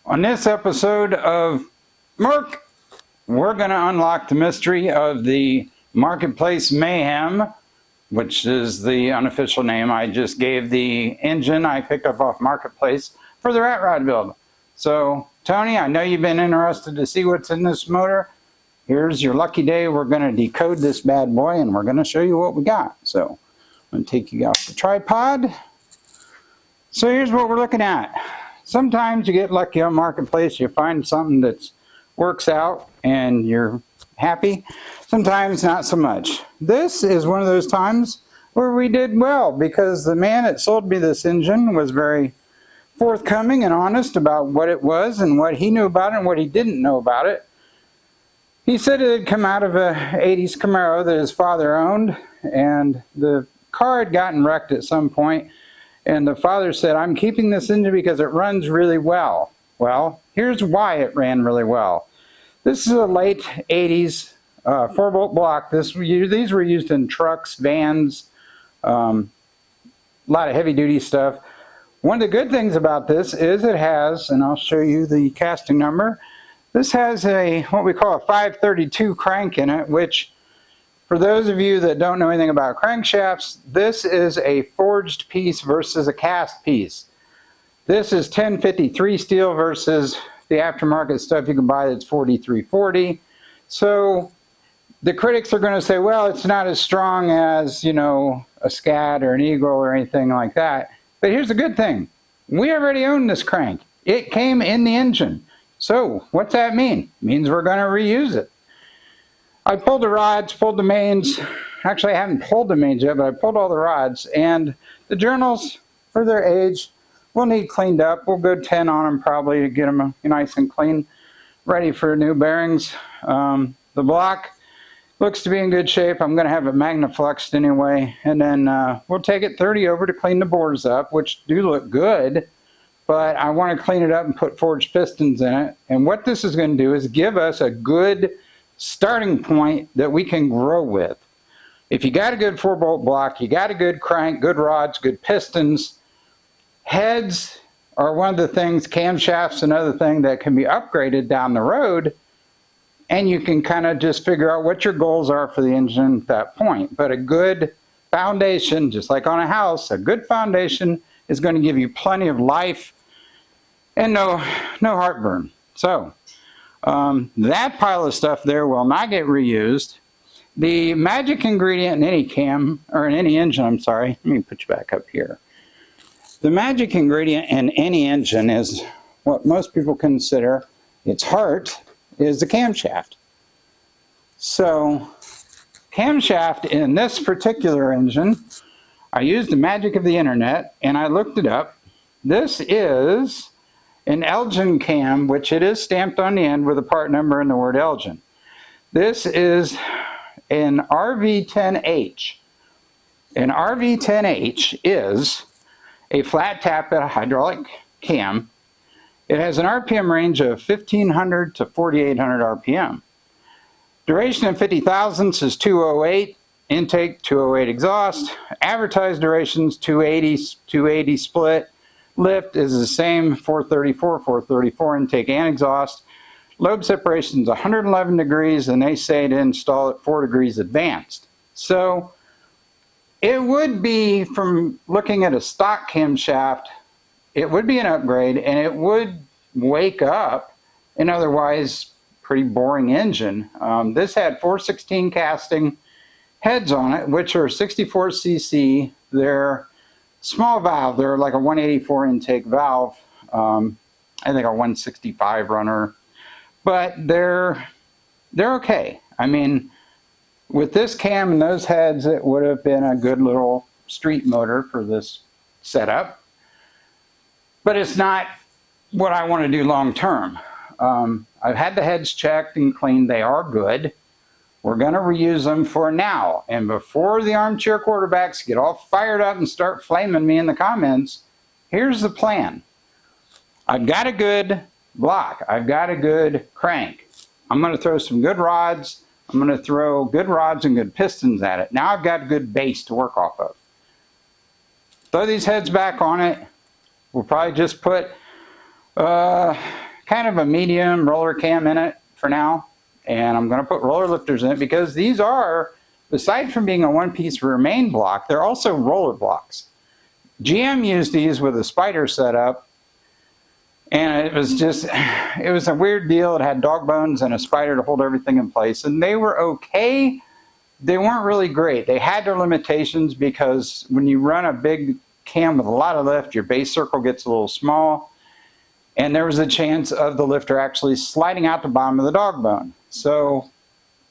On this episode of Merc, we're going to unlock the mystery of the Marketplace Mayhem, which is the unofficial name I just gave the engine I picked up off Marketplace for the Rat Rod build. So, Tony, I know you've been interested to see what's in this motor. Here's your lucky day. We're going to decode this bad boy, and we're going to show you what we got. So, I'm going to take you off the tripod. So, here's what we're looking at. Sometimes you get lucky on Marketplace, you find something that works out and you're happy. Sometimes not so much. This is one of those times where we did well because the man that sold me this engine was very forthcoming and honest about what it was and what he knew about it and what he didn't know about it. He said it had come out of a 80s Camaro that his father owned, and the car had gotten wrecked at some point. And the father said, I'm keeping this engine because it runs really well. Well, here's why it ran really well. This is a late 80s 4-bolt block. These were used in trucks, vans, a lot of heavy-duty stuff. One of the good things about this is it has, and I'll show you the casting number, this has what we call a 532 crank in it, which, for those of you that don't know anything about crankshafts, this is a forged piece versus a cast piece. This is 1053 steel versus the aftermarket stuff you can buy that's 4340. So the critics are going to say, well, it's not as strong as, you know, a Scat or an Eagle or anything like that. But here's the good thing. We already own this crank. It came in the engine. So what's that mean? It means we're going to reuse it. I pulled the rods, pulled the mains. Actually, I haven't pulled the mains yet, but I pulled all the rods. And the journals, for their age, will need cleaned up. We'll go 10 on them probably to get them nice and clean, ready for new bearings. The block looks to be in good shape. I'm going to have it magnafluxed anyway. And then we'll take it 30 over to clean the bores up, which do look good. But I want to clean it up and put forged pistons in it. And what this is going to do is give us a good starting point that we can grow with. If you got a good 4-bolt block, you got a good crank, good rods, good pistons, heads are one of the things, camshafts another thing that can be upgraded down the road, and you can kind of just figure out what your goals are for the engine at that point. But a good foundation, just like on a house, a good foundation is going to give you plenty of life and no heartburn. So that pile of stuff there will not get reused. The magic ingredient in any engine, I'm sorry, let me put you back up here. The magic ingredient in any engine is what most people consider its heart is the camshaft. So camshaft in this particular engine, I used the magic of the internet and I looked it up. This is an Elgin cam, which it is stamped on the end with a part number and the word Elgin. This is an RV10H. An RV10H is a flat tapped hydraulic cam. It has an RPM range of 1500 to 4800 RPM. Duration in 50 thousandths is 208. Intake 208 exhaust. Advertised durations 280 split. Lift is the same, 434 intake and exhaust. Lobe separation is 111 degrees, and they say to install it 4 degrees advanced. So it would be, from looking at a stock camshaft, it would be an upgrade, and it would wake up an otherwise pretty boring engine. This had 416 casting heads on it, which are 64cc. They're small valve. They're like a 184 intake valve. I think a 165 runner. But they're okay. I mean, with this cam and those heads, it would have been a good little street motor for this setup. But it's not what I want to do long term. I've had the heads checked and cleaned. They are good. We're going to reuse them for now. And before the armchair quarterbacks get all fired up and start flaming me in the comments, here's the plan. I've got a good block. I've got a good crank. I'm going to throw some good rods. I'm going to throw good rods and good pistons at it. Now I've got a good base to work off of. Throw these heads back on it. We'll probably just put kind of a medium roller cam in it for now. And I'm going to put roller lifters in it because these are, aside from being a one-piece rear main block, they're also roller blocks. GM used these with a spider setup, and it was a weird deal. It had dog bones and a spider to hold everything in place, and they were okay. They weren't really great. They had their limitations because when you run a big cam with a lot of lift, your base circle gets a little small, and there was a chance of the lifter actually sliding out the bottom of the dog bone. So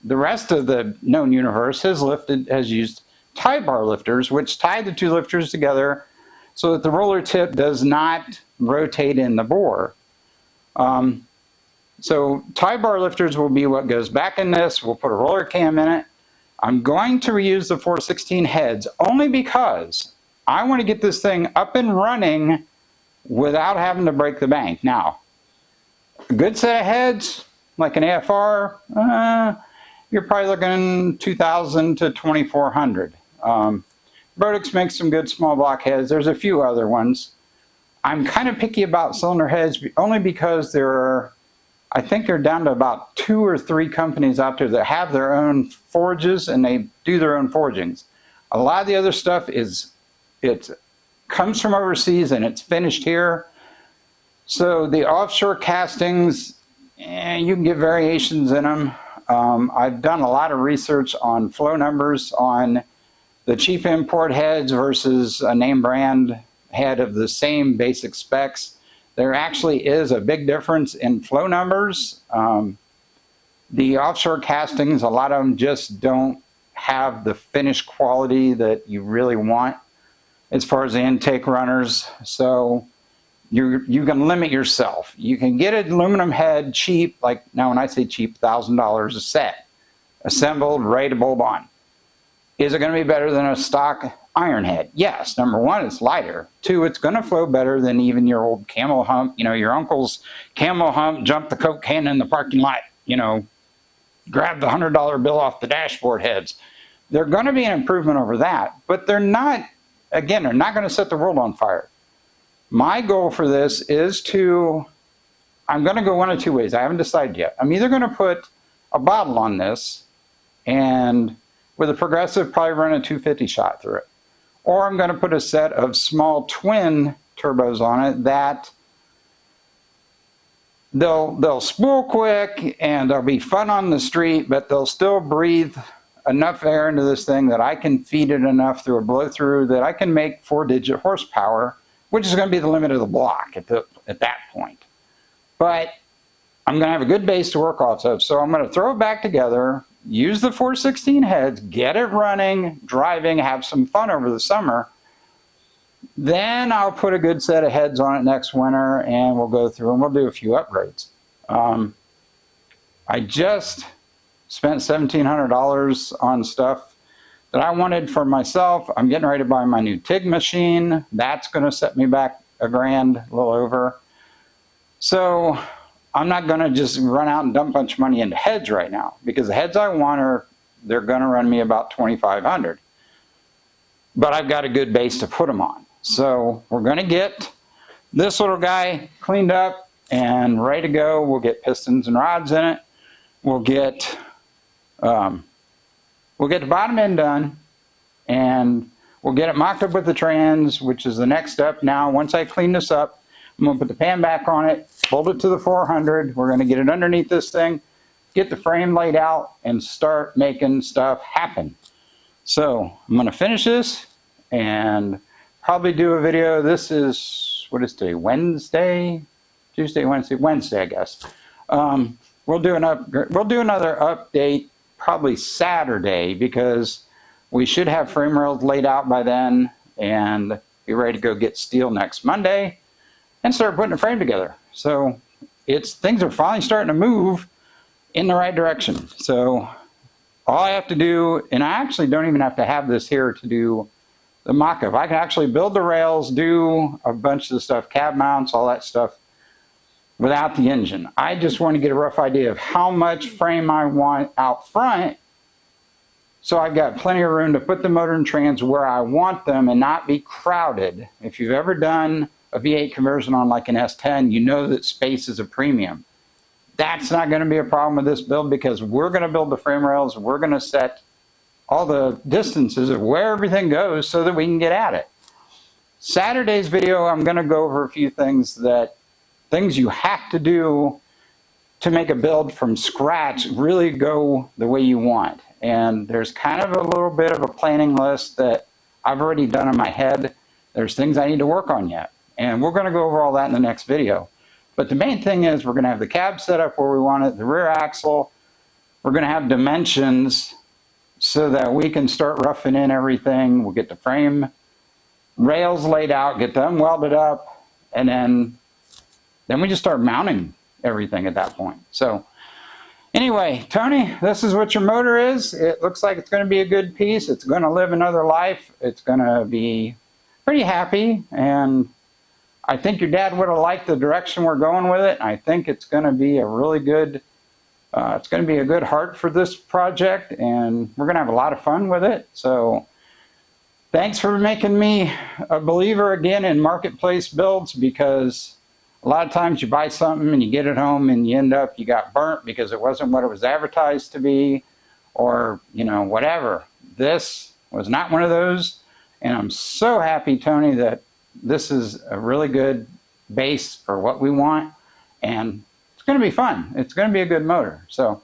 the rest of the known universe has used tie bar lifters, which tie the two lifters together so that the roller tip does not rotate in the bore. So tie bar lifters will be what goes back in this. We'll put a roller cam in it. I'm going to reuse the 416 heads only because I want to get this thing up and running without having to break the bank. Now, a good set of heads, like an AFR, you're probably looking 2,000 to 2,400. Brodix makes some good small block heads. There's a few other ones. I'm kind of picky about cylinder heads only because I think they're down to about 2 or 3 companies out there that have their own forges and they do their own forgings. A lot of the other stuff it comes from overseas and it's finished here. So the offshore castings, you can get variations in them. I've done a lot of research on flow numbers on the cheap import heads versus a name brand head of the same basic specs. There actually is a big difference in flow numbers. The offshore castings, a lot of them just don't have the finished quality that you really want as far as the intake runners. So you can limit yourself. You can get an aluminum head cheap, like now when I say cheap, $1,000 a set, assembled, ready to bolt on. Is it going to be better than a stock iron head? Yes. Number one, it's lighter. 2, it's going to flow better than even your old camel hump. You know, your uncle's camel hump, jump the Coke can in the parking lot, you know, grab the $100 bill off the dashboard heads. They're going to be an improvement over that, but they're not, again, they're not going to set the world on fire. My goal for this is I'm going to go one of 2 ways. I haven't decided yet. I'm either going to put a bottle on this and with a progressive probably run a 250 shot through it. Or I'm going to put a set of small twin turbos on it that they'll spool quick and they'll be fun on the street, but they'll still breathe enough air into this thing that I can feed it enough through a blow through that I can make 4-digit horsepower, which is going to be the limit of the block at that point. But I'm going to have a good base to work off of, so I'm going to throw it back together, use the 416 heads, get it running, driving, have some fun over the summer. Then I'll put a good set of heads on it next winter and we'll go through and we'll do a few upgrades. I just spent $1,700 on stuff that I wanted for myself. I'm getting ready to buy my new TIG machine. That's going to set me back $1,000, a little over. So I'm not going to just run out and dump a bunch of money into heads right now because the heads I want they're going to run me about $2,500. But I've got a good base to put them on. So we're going to get this little guy cleaned up and ready to go. We'll get pistons and rods in it. We'll get the bottom end done, and we'll get it mocked up with the trans, which is the next step. Now, once I clean this up, I'm going to put the pan back on it, bolt it to the 400. We're going to get it underneath this thing, get the frame laid out, and start making stuff happen. So I'm going to finish this and probably do a video. This is, what is today? Wednesday? Tuesday, Wednesday, I guess. We'll do another update probably Saturday because we should have frame rails laid out by then and be ready to go get steel next Monday and start putting a frame together. So things are finally starting to move in the right direction. So all I have to do, and I actually don't even have to have this here to do the mock-up. I can actually build the rails, do a bunch of the stuff, cab mounts, all that stuff, without the engine. I just want to get a rough idea of how much frame I want out front, so I've got plenty of room to put the motor and trans where I want them and not be crowded. If you've ever done a V8 conversion on like an S10, you know that space is a premium. That's not going to be a problem with this build because we're going to build the frame rails. We're going to set all the distances of where everything goes so that we can get at it. Saturday's video, I'm going to go over a few things you have to do to make a build from scratch really go the way you want. And there's kind of a little bit of a planning list that I've already done in my head. There's things I need to work on yet. And we're going to go over all that in the next video. But the main thing is we're going to have the cab set up where we want it, the rear axle. We're going to have dimensions so that we can start roughing in everything. We'll get the frame rails laid out, get them welded up, and then we just start mounting everything at that point. So anyway, Tony, this is what your motor is. It looks like it's going to be a good piece. It's going to live another life. It's going to be pretty happy, and I think your dad would have liked the direction we're going with it. I think it's going to be a really good it's going to be a good heart for this project, and we're going to have a lot of fun with it. So thanks for making me a believer again in marketplace builds, because a lot of times you buy something and you get it home and you end up, you got burnt because it wasn't what it was advertised to be, or, you know, whatever. This was not one of those, and I'm so happy, Tony, that this is a really good base for what we want, and it's going to be fun. It's going to be a good motor. So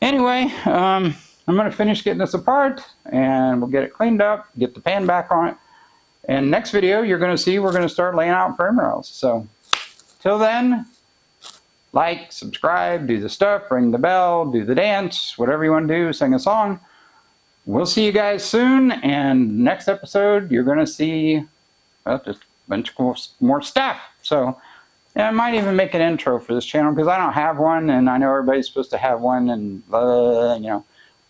anyway, I'm going to finish getting this apart, and we'll get it cleaned up, get the pan back on it. And next video, you're going to see we're going to start laying out frame rails. So till then, like, subscribe, do the stuff, ring the bell, do the dance, whatever you want to do, sing a song. We'll see you guys soon, and next episode, you're going to see just a bunch of more stuff. So yeah, I might even make an intro for this channel because I don't have one, and I know everybody's supposed to have one, and you know,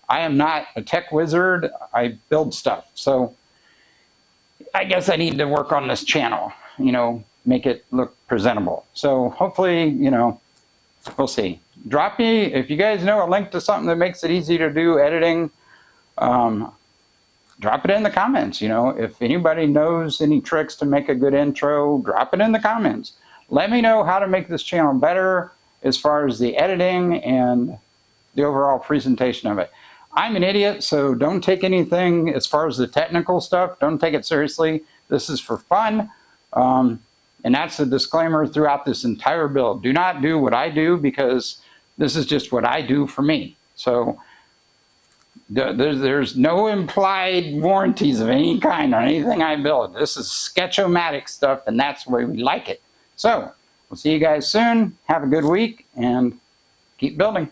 I am not a tech wizard. I build stuff, so I guess I need to work on this channel, you know, make it look presentable. So hopefully, you know, we'll see. Drop me, if you guys know a link to something that makes it easy to do editing, drop it in the comments. You know, if anybody knows any tricks to make a good intro, drop it in the comments. Let me know how to make this channel better as far as the editing and the overall presentation of it. I'm an idiot, so don't take anything as far as the technical stuff. Don't take it seriously. This is for fun. And that's a disclaimer throughout this entire build. Do not do what I do, because this is just what I do for me. So there's no implied warranties of any kind on anything I build. This is sketch-o-matic stuff, and that's the way we like it. So we'll see you guys soon. Have a good week, and keep building.